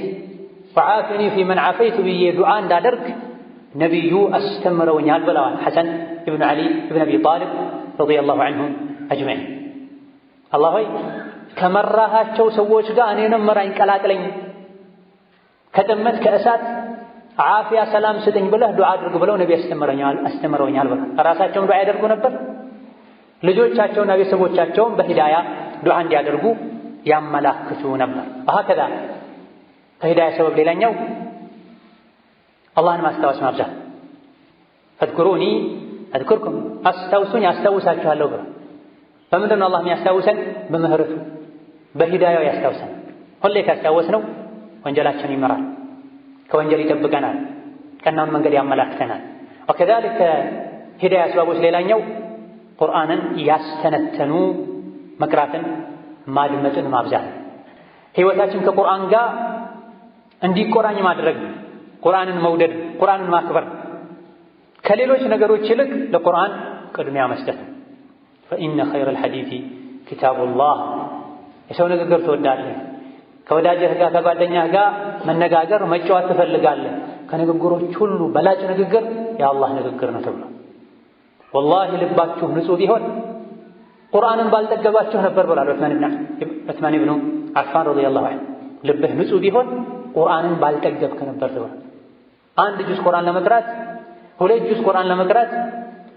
وعافني فيمن عافيت ብዬ ዱዓ እንዳደርግ ነብዩ አስተምረውኛል ብለዋል ሐሰን ኢብኑ ዓሊ ኢብኑ አቢ ጣሊብ ረዲየላሁ ዐንሁም አጅመዒን። አላህ ሆይ ከመራሃቸው ሰዎች ጋር እኔንም ምራኝ ቀላቅለኝ፣ ከጥመት ከእሳት ዓፊያ ሰላም ስጠኝ ብለህ ዱዓ አድርግ ብለው ነብዩ አስተምረውኛል ብለዋል። ራሳቸውም ዱዓ ያደርጉ ነበር፣ ልጆቻቸውና ቤተሰቦቻቸውም በሂዳያ ዱዓ እንዲያደርጉ ያመላክቱ ነበር። ወሀከዛ ከሂዳያ ሰበብ ሌላኛው አላህን ማስታወስ ማብዛት። ፈዝኩሩኒ አዝኩርኩም አስታውሱኝ አስታውሳችኋለሁ ብሎ በምንድን ነው አላህ የሚያስታውሰን? በምህረቱ በሂዳያው ያስታውሰን። ሁሌ ካስታወስነው ወንጀላችን ይመራል፣ ከወንጀል ይጠብቀናል፣ ቀናውን መንገድ ያመላክተናል። ወከዛሊከ ሂዳያ አስባቦች ሌላኛው ቁርአንን ያስተነተኑ መቅራትን ማድመጥን ማብዛት፣ ህይወታችን ከቁርአን ጋር እንዲቆራኝ ማድረግ፣ ቁርአንን መውደድ፣ ቁርአንን ማክበር፣ ከሌሎች ነገሮች ይልቅ ለቁርአን ቅድሚያ መስጠት። ፈኢነ ኸይረል ሐዲሲ ኪታቡላህ። የሰው ንግግር ትወዳለህ፣ ከወዳጅህ ጋር ከጓደኛህ ጋር መነጋገር መጫወት ትፈልጋለህ። ከንግግሮች ሁሉ በላጭ ንግግር የአላህ ንግግር ነው ተብሎ ወላሂ ልባችሁ ንጹህ ቢሆን ቁርአንን ባልጠገባችሁ ነበር ብሏል ዑስማን ኢብኑ አፋን ረዲየላሁ ዐንሁ። ልብህ ንጹህ ቢሆን ቁርአንን ባልጠገብክ ነበር ተብሏል። አንድ ጁዝ ቁርአን ለመቅራት ሁለት ጁዝ ቁርአን ለመቅራት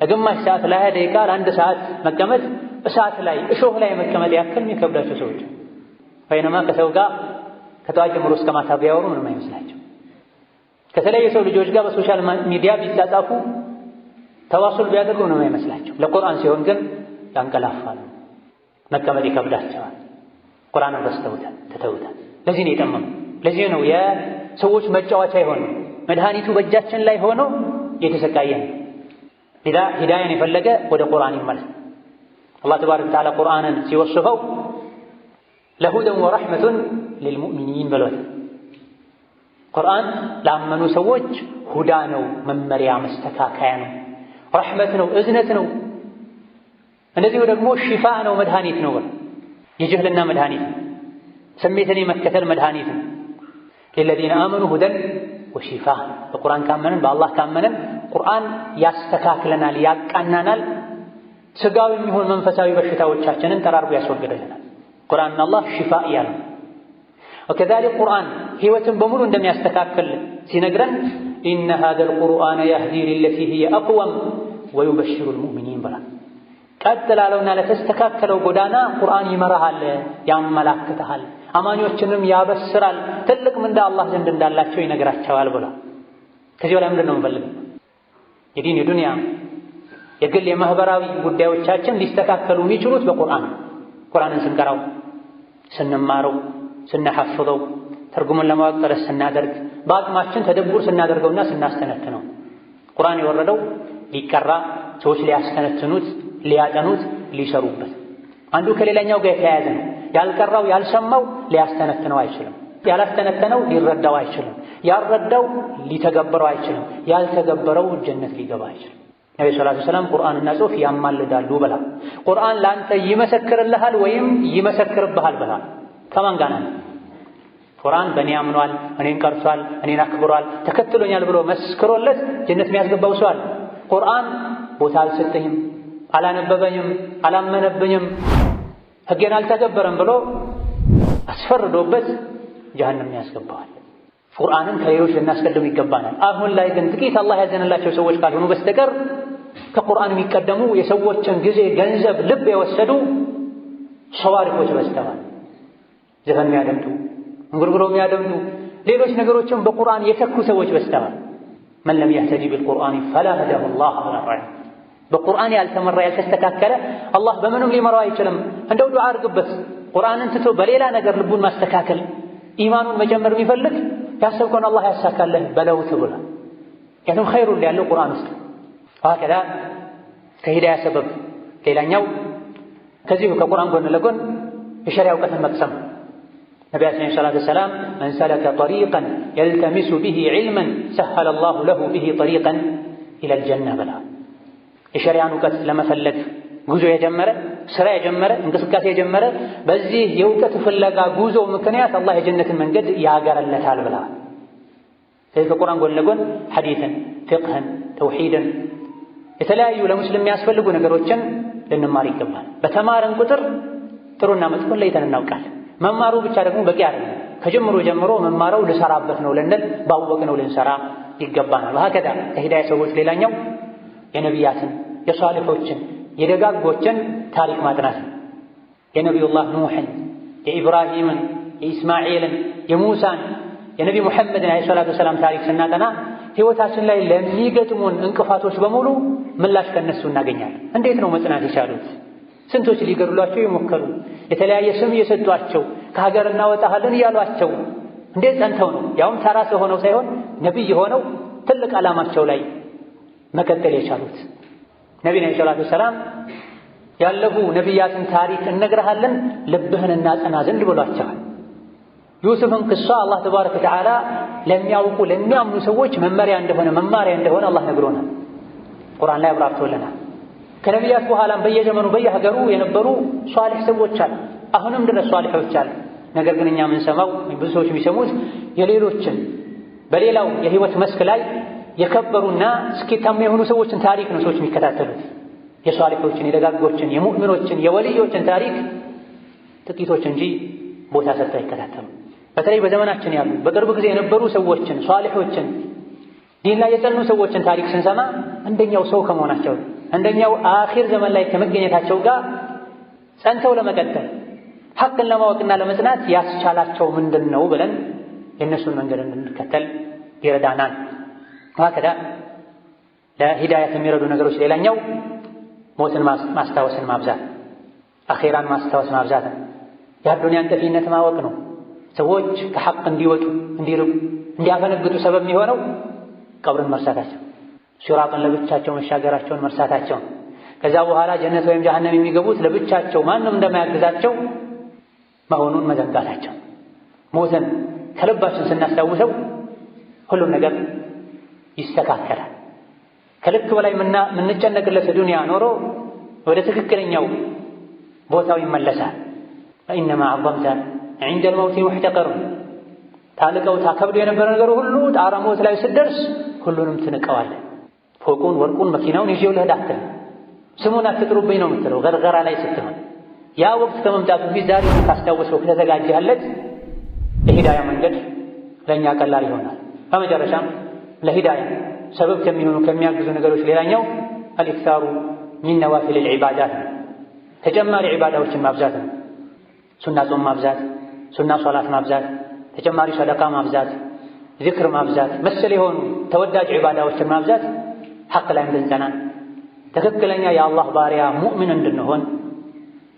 ለግማሽ ሰዓት ለ20 ደቂቃ ለአንድ ሰዓት መቀመጥ እሳት ላይ እሾህ ላይ መቀመጥ ያክል የሚከብዳቸው ሰዎች ወይንማ ከሰው ጋር ከጠዋት ጀምሮ እስከ ማታ ቢያወሩ ምንም አይመስላቸው። ከተለያዩ ሰው ልጆች ጋር በሶሻል ሚዲያ ቢጻጻፉ ተዋሱል ቢያደርጉ ምንም አይመስላቸው። ለቁርአን ሲሆን ግን ያንቀላፋሉ፣ መቀመጥ ይከብዳቸዋል። ቁርአንን ረስተውታል፣ ትተውታል። ለዚህ ነው የጠመሙ። ለዚህ ነው የሰዎች መጫወቻ የሆነው። መድኃኒቱ በእጃችን ላይ ሆኖ እየተሰቃየን። ሂዳያን የፈለገ ወደ ቁርአን ይመለስ። አላህ ተባረከ ወተዓላ ቁርአንን ሲወስፈው ለሁደን ወረሕመቱን ሊልሙእሚኒን ብሏል። ቁርአን ላመኑ ሰዎች ሁዳ ነው፣ መመሪያ መስተካከያ ነው፣ ረሕመት ነው፣ እዝነት ነው። እንደዚሁ ደግሞ ሽፋ ነው፣ መድኃኒት ነው። የጅህልና መድኃኒት ነው፣ ስሜትን የመከተል መድኃኒት ነው። ለለዚነ አመኑ ሁደን ወሺፋ። በቁርአን ካመንን በአላህ ካመንን ቁርአን ያስተካክለናል፣ ያቃናናል፣ ስጋዊ የሚሆን መንፈሳዊ በሽታዎቻችንን ጠራርጎ ያስወግድልናል። ቁርአን አላህ ሽፋ ያለ ወከዛሊክ ቁርአን ህይወትን በሙሉ እንደሚያስተካክል ሲነግረን ኢነ ሃዘል ቁርአነ የህዲ ሊለቲ ሂየ አቅወም ወዩበሽሩል ሙእሚኒን ብላ ቀጥ ላለውና ለተስተካከለው ጎዳና ቁርአን ይመራሃል፣ ያመላክተሃል፣ አማኞችንም ያበስራል፣ ትልቅ ምንዳ አላህ ዘንድ እንዳላቸው ይነግራቸዋል ብላ። ከዚህ በላይ ምንድን ነው የምንፈልገው? የዲን የዱንያ የግል የማህበራዊ ጉዳዮቻችን ሊስተካከሉ የሚችሉት በቁርአን ቁርአንን ስንቀራው፣ ስንማረው፣ ስናሐፍዘው፣ ትርጉሙን ለማወቅ ጥረት ስናደርግ፣ በአቅማችን ተደቡር ስናደርገውና ስናስተነትነው። ቁርአን የወረደው ሊቀራ፣ ሰዎች ሊያስተነትኑት፣ ሊያጠኑት፣ ሊሰሩበት። አንዱ ከሌላኛው ጋር የተያያዘ ነው። ያልቀራው ያልሰማው ሊያስተነትነው አይችልም። ያላስተነተነው ሊረዳው አይችልም። ያልረዳው ሊተገበረው አይችልም። ያልተገበረው ጀነት ሊገባ አይችልም። ነብዩ ሰለላሁ ዐለይሂ ወሰለም ቁርአንና ጽሑፍ ያማልዳሉ ብላ። ቁርአን ላንተ ይመሰክርልሃል ወይም ይመሰክርብሃል ብላ። ከማን ጋር ነው? ቁርአን በእኔ አምኗል፣ እኔን ቀርቷል፣ እኔን አክብሯል፣ ተከትሎኛል ብሎ መስክሮለት ጀነት የሚያስገባው ሰው አለ። ቁርአን ቦታ አልሰጠኝም፣ አላነበበኝም፣ አላመነብኝም፣ ሕጌን አልተገበረም ብሎ አስፈርዶበት ጀሀነም ያስገባዋል። ቁርአንን ከሌሎች ልናስቀድም ይገባናል። አሁን ላይ ግን ጥቂት አላህ ያዘነላቸው ሰዎች ካልሆኑ በስተቀር ከቁርአን የሚቀደሙ የሰዎችን ጊዜ፣ ገንዘብ፣ ልብ የወሰዱ ሸዋሪፎች በዝተዋል። ዘፈን የሚያደምጡ፣ እንጉርጉሮ የሚያደምጡ፣ ሌሎች ነገሮችን በቁርአን የተኩ ሰዎች በዝተዋል። መን ለም የህተዲ ቢልቁርአን ፈላ ሀዳሁ ላህ ብላ። በቁርአን ያልተመራ ያልተስተካከለ አላህ በምንም ሊመራው አይችልም። እንደው ዱዓ አድርግበት። ቁርአንን ትቶ በሌላ ነገር ልቡን ማስተካከል፣ ኢማኑን መጨመር የሚፈልግ ያሰብከውን አላህ ያሳካልህ በለው ተብሏል። ያንም ኸይሩን ያለው ቁርአን ውስጥ ወሀከዛ ከሂዳያ ሰበብ ሌላኛው ከዚሁ ከቁርአን ጎን ለጎን የሸሪዓ እውቀትን መቅሰም። ነቢያችን ሰለላሁ ዐለይሂ ወሰለም መን ሰለከ ጠሪቀን የልተሚሱ ቢሂ ዒልመን ሰሀለ ላሁ ለሁ ቢሂ ጠሪቀን ኢለል ጀነ ብላ። የሸሪዓን እውቀት ለመፈለግ ጉዞ የጀመረ ስራ የጀመረ እንቅስቃሴ የጀመረ በዚህ የእውቀት ፍለጋ ጉዞ ምክንያት አላህ የጀነትን መንገድ ያገረለታል ብላ። ስለዚህ ከቁርአን ጎን ለጎን ሐዲትን፣ ፊቅህን፣ ተውሂድን የተለያዩ ለሙስሊም የሚያስፈልጉ ነገሮችን ልንማር ይገባል። በተማረን ቁጥር ጥሩና መጥፎን ለይተን እናውቃለን። መማሩ ብቻ ደግሞ በቂ አይደለም። ከጅምሩ ጀምሮ መማረው ልሰራበት ነው ልንል ባወቅነው ልንሰራ ይገባናል። ወሀከዛ ከሂዳያ ሰዎች ሌላኛው የነቢያትን፣ የሷሊሖችን፣ የደጋጎችን ታሪክ ማጥናት ነው። የነቢዩላህ ኑሕን፣ የኢብራሂምን፣ የኢስማኤልን፣ የሙሳን፣ የነቢ ሙሐመድን ዓለይሂ ሰላቱ ወሰላም ታሪክ ስናጠና ሕይወታችን ላይ ለሚገጥሙን እንቅፋቶች በሙሉ ምላሽ ከነሱ እናገኛለን። እንዴት ነው መጽናት የቻሉት? ስንቶች ሊገድሏቸው የሞከሩ፣ የተለያየ ስም እየሰጧቸው ከሀገር እናወጣሃለን እያሏቸው እንዴት ጸንተው ነው ያውም ተራ ሰው ሆነው ሳይሆን ነቢይ ሆነው ትልቅ ዓላማቸው ላይ መቀጠል የቻሉት? ነቢ ዓለይሂ ሰላቱ ወሰላም ያለፉ ነቢያትን ታሪክ እነግርሃለን ልብህን እናጸና ዘንድ ብሏቸዋል። ዩሱፍን ቅሷ አላህ ተባረከ ወተዓላ ለሚያውቁ ለሚያምኑ ሰዎች መመሪያ እንደሆነ መማሪያ እንደሆነ አላህ ነግሮናል፣ ቁርአን ላይ አብራርቶልናል። ከነቢያት በኋላም በየዘመኑ በየሀገሩ የነበሩ ሷሊህ ሰዎች አሉ፣ አሁንም ድረስ ሷሊሖች አሉ። ነገር ግን እኛ የምንሰማው ብዙ ሰዎች የሚሰሙት የሌሎችን በሌላው የህይወት መስክ ላይ የከበሩና ስኬታማ የሆኑ ሰዎችን ታሪክ ነው ሰዎች የሚከታተሉት። የሷሊሖችን፣ የደጋጎችን፣ የሙእሚኖችን፣ የወልዮችን ታሪክ ጥቂቶች እንጂ ቦታ ሰጥተው አይከታተሉ። በተለይ በዘመናችን ያሉ በቅርብ ጊዜ የነበሩ ሰዎችን፣ ሷሊሖችን፣ ዲን ላይ የጸኑ ሰዎችን ታሪክ ስንሰማ እንደኛው ሰው ከመሆናቸው እንደኛው አኺር ዘመን ላይ ከመገኘታቸው ጋር ጸንተው ለመቀጠል ሐቅን ለማወቅና ለመጽናት ያስቻላቸው ምንድን ነው ብለን የእነሱን መንገድ እንድንከተል ይረዳናል። ወሀከዛ ለሂዳያት የሚረዱ ነገሮች ሌላኛው ሞትን ማስታወስን ማብዛት፣ አኼራን ማስታወስ ማብዛት፣ የአዱንያን ጠፊነት ማወቅ ነው። ሰዎች ከሐቅ እንዲወጡ፣ እንዲርቁ፣ እንዲያፈነግጡ ሰበብ የሚሆነው ቀብርን መርሳታቸው፣ ሲራጥን ለብቻቸው መሻገራቸውን መርሳታቸው፣ ከዛ በኋላ ጀነት ወይም ጀሀነም የሚገቡት ለብቻቸው ማንም እንደማያግዛቸው መሆኑን መዘንጋታቸው። ሞትን ከልባችን ስናስታውሰው ሁሉም ነገር ይስተካከላል። ከልክ በላይ የምንጨነቅለት ዱንያ ኖሮ ወደ ትክክለኛው ቦታው ይመለሳል። ፈኢነማ ዐዘምተ ዒንደል መውቲ ሙሕተቀር። ታልቀው ታከብዶ የነበረ ነገር ሁሉ ጣረ ሞት ላይ ስትደርስ ሁሉንም ትንቀዋለህ። ፎቁን፣ ወርቁን፣ መኪናውን ይዤው ልሂድ አትልም። ስሙን አትጥሩብኝ ነው የምትለው ገርገራ ላይ ስትሆን። ያ ወቅት ከመምጣቱ በፊት ዛሬ ካስታወሰው ከተዘጋጀለት ለሂዳያ መንገድ ለእኛ ቀላል ይሆናል። በመጨረሻም ለሂዳያ ሰበብ ከሚሆኑ ከሚያግዙ ነገሮች ሌላኛው አልኢክታሩ ሚን ነዋፊል ልዒባዳት ነው። ተጨማሪ ዒባዳዎችን ማብዛት ነው። ሱና ጾም ማብዛት፣ ሱና ሶላት ማብዛት፣ ተጨማሪ ሰደቃ ማብዛት፣ ዚክር ማብዛት፣ መሰል የሆኑ ተወዳጅ ዒባዳዎችን ማብዛት ሐቅ ላይ እንድንጸና ትክክለኛ የአላህ ባሪያ ሙእምን እንድንሆን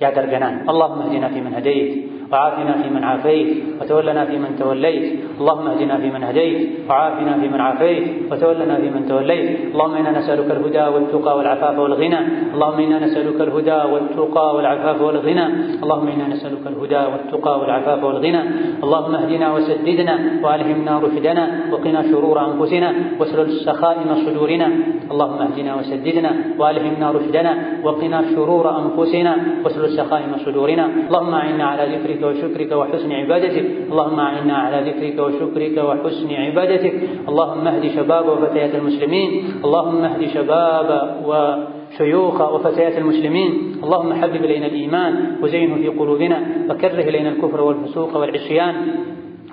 ያደርገናል። اللهم اهدنا فيمن هديت وعافنا فيمن عافيت وتولنا فيمن توليت. اللهم اهدنا فيمن هديت وعافنا فيمن عافيت وتولنا فيمن توليت. اللهم إنا نسألك الهدى والتقى والعفاف والغنى. اللهم إنا نسألك الهدى والتقى والعفاف والغنى. اللهم إنا نسألك الهدى والتقى والعفاف والغنى. اللهم اهدنا وسددنا وألهمنا رشدنا وقنا شرور أنفسنا واسلل سخائم صدورنا. اللهم اهدنا وسددنا وألهمنا رشدنا وقنا شرور أنفسنا واسلل سخائم صدورنا. اللهم أعنا على ذكرك وشكرك وحسن عبادتك. اللهم أعنا على ذكرك وشكرك وحسن عبادتك. اللهم اهد شباب وفتيات المسلمين. اللهم اهد شباب وشيوخ وفتيات المسلمين. اللهم حبب إلينا الإيمان وزينه في قلوبنا وكره إلينا الكفر والفسوق والعصيان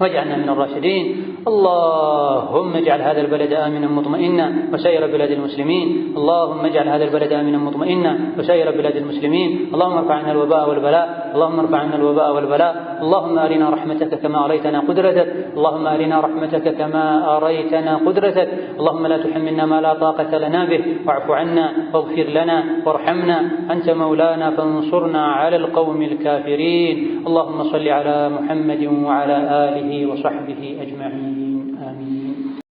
واجعلنا من الراشدين. اللهم اجعل هذا البلد آمنا مطمئنا وسائر بلاد المسلمين. اللهم اجعل هذا البلد آمنا مطمئنا وسائر بلاد المسلمين. اللهم ارفع عنا الوباء والبلاء. اللهم ارفع عنا الوباء والبلاء. اللهم أرنا رحمتك كما أريتنا قدرتك. اللهم أرنا رحمتك كما أريتنا قدرتك. اللهم لا تحملنا ما لا طاقة لنا به واعف عنا واغفر لنا وارحمنا. أنت مولانا فانصرنا على القوم الكافرين. اللهم صل على محمد وعلى آله وصحبه أجمعين.